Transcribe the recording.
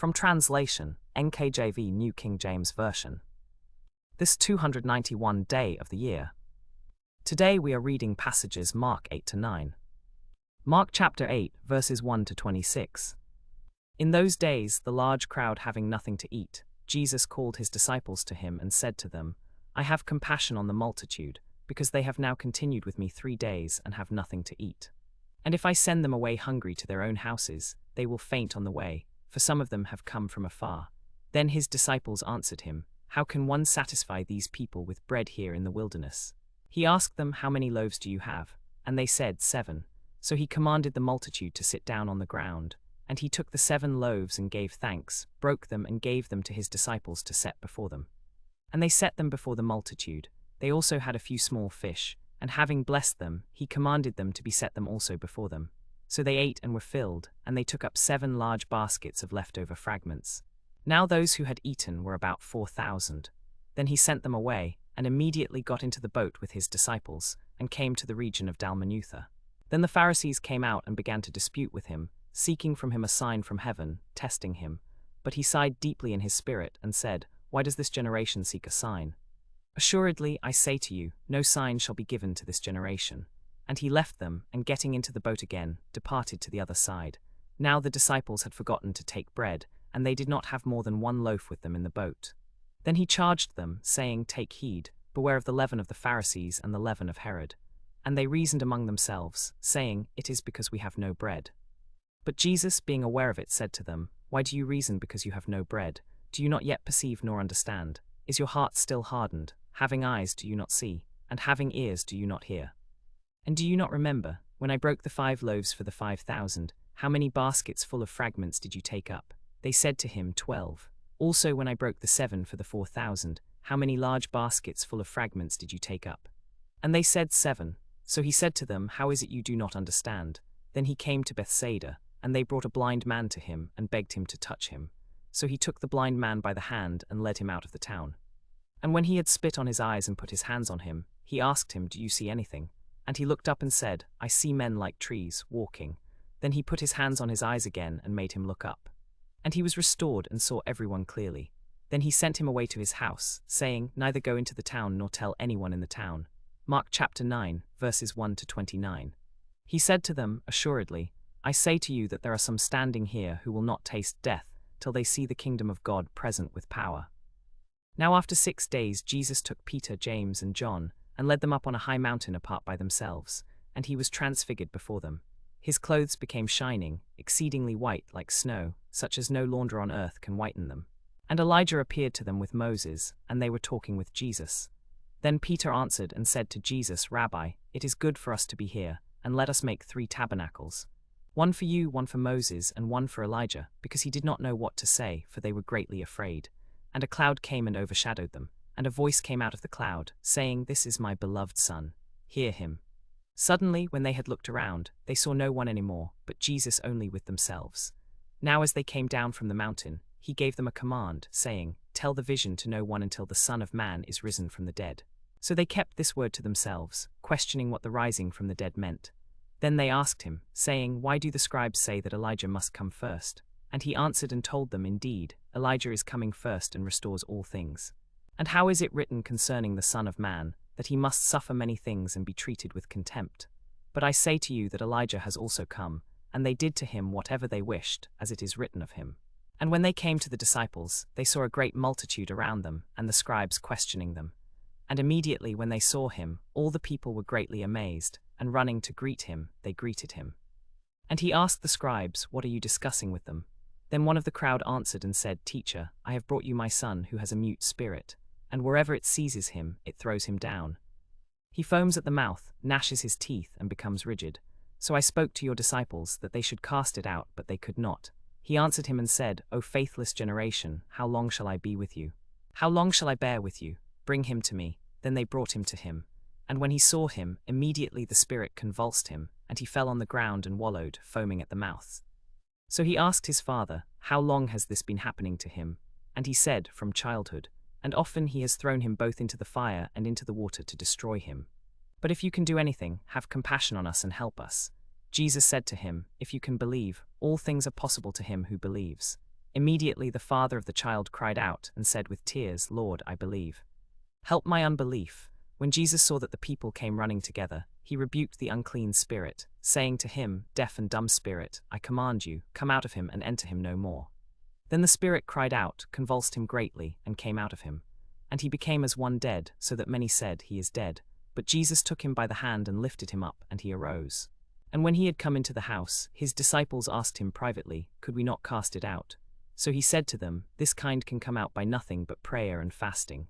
From Translation, NKJV New King James Version. This 291 day of the year. Today we are reading passages Mark 8 to 9. Mark chapter 8, verses 1 to 26. In those days, the large crowd having nothing to eat, Jesus called his disciples to him and said to them, I have compassion on the multitude, because they have now continued with me 3 days and have nothing to eat. And if I send them away hungry to their own houses, they will faint on the way, for some of them have come from afar. Then his disciples answered him, How can one satisfy these people with bread here in the wilderness? He asked them, How many loaves do you have? And they said, 7. So he commanded the multitude to sit down on the ground. And he took the 7 loaves and gave thanks, broke them and gave them to his disciples to set before them. And they set them before the multitude. They also had a few small fish, and having blessed them, he commanded them to be set them also before them. So they ate and were filled, and they took up 7 large baskets of leftover fragments. Now those who had eaten were about 4,000. Then he sent them away, and immediately got into the boat with his disciples, and came to the region of Dalmanutha. Then the Pharisees came out and began to dispute with him, seeking from him a sign from heaven, testing him. But he sighed deeply in his spirit, and said, Why does this generation seek a sign? Assuredly, I say to you, no sign shall be given to this generation. And he left them, and getting into the boat again, departed to the other side. Now the disciples had forgotten to take bread, and they did not have more than 1 loaf with them in the boat. Then he charged them, saying, Take heed, beware of the leaven of the Pharisees and the leaven of Herod. And they reasoned among themselves, saying, It is because we have no bread. But Jesus, being aware of it, said to them, Why do you reason because you have no bread? Do you not yet perceive nor understand? Is your heart still hardened? Having eyes do you not see, and having ears do you not hear? And do you not remember, when I broke the 5 loaves for the 5,000, how many baskets full of fragments did you take up? They said to him, 12. Also when I broke the 7 for the 4,000, how many large baskets full of fragments did you take up? And they said, 7. So he said to them, How is it you do not understand? Then he came to Bethsaida, and they brought a blind man to him, and begged him to touch him. So he took the blind man by the hand, and led him out of the town. And when he had spit on his eyes and put his hands on him, he asked him, Do you see anything? And he looked up and said, I see men like trees, walking. Then he put his hands on his eyes again and made him look up. And he was restored and saw everyone clearly. Then he sent him away to his house, saying, Neither go into the town nor tell anyone in the town. Mark chapter 9, verses 1 to 29. He said to them, Assuredly, I say to you that there are some standing here who will not taste death till they see the kingdom of God present with power. Now after 6 days Jesus took Peter, James, and John, and led them up on a high mountain apart by themselves, and he was transfigured before them. His clothes became shining, exceedingly white like snow, such as no launder on earth can whiten them. And Elijah appeared to them with Moses, and they were talking with Jesus. Then Peter answered and said to Jesus, Rabbi, it is good for us to be here, and let us make 3 tabernacles. One for you, one for Moses, and one for Elijah, because he did not know what to say, for they were greatly afraid. And a cloud came and overshadowed them. And a voice came out of the cloud, saying, This is my beloved Son. Hear him. Suddenly, when they had looked around, they saw no one any more, but Jesus only with themselves. Now as they came down from the mountain, he gave them a command, saying, Tell the vision to no one until the Son of Man is risen from the dead. So they kept this word to themselves, questioning what the rising from the dead meant. Then they asked him, saying, Why do the scribes say that Elijah must come first? And he answered and told them, Indeed, Elijah is coming first and restores all things. And how is it written concerning the Son of Man, that he must suffer many things and be treated with contempt? But I say to you that Elijah has also come, and they did to him whatever they wished, as it is written of him. And when they came to the disciples, they saw a great multitude around them, and the scribes questioning them. And immediately when they saw him, all the people were greatly amazed, and running to greet him, they greeted him. And he asked the scribes, What are you discussing with them? Then one of the crowd answered and said, Teacher, I have brought you my son who has a mute spirit. And wherever it seizes him, it throws him down. He foams at the mouth, gnashes his teeth, and becomes rigid. So I spoke to your disciples that they should cast it out, but they could not. He answered him and said, O faithless generation, how long shall I be with you? How long shall I bear with you? Bring him to me. Then they brought him to him. And when he saw him, immediately the spirit convulsed him, and he fell on the ground and wallowed, foaming at the mouth. So he asked his father, How long has this been happening to him? And he said, From childhood. And often he has thrown him both into the fire and into the water to destroy him. But if you can do anything, have compassion on us and help us. Jesus said to him, If you can believe, all things are possible to him who believes. Immediately the father of the child cried out and said with tears, "Lord, I believe. Help my unbelief." When Jesus saw that the people came running together, he rebuked the unclean spirit, saying to him, "Deaf and dumb spirit, I command you, come out of him and enter him no more." Then the spirit cried out, convulsed him greatly, and came out of him. And he became as one dead, so that many said, "He is dead." But Jesus took him by the hand and lifted him up, and he arose. And when he had come into the house, his disciples asked him privately, "Could we not cast it out?" So he said to them, "This kind can come out by nothing but prayer and fasting."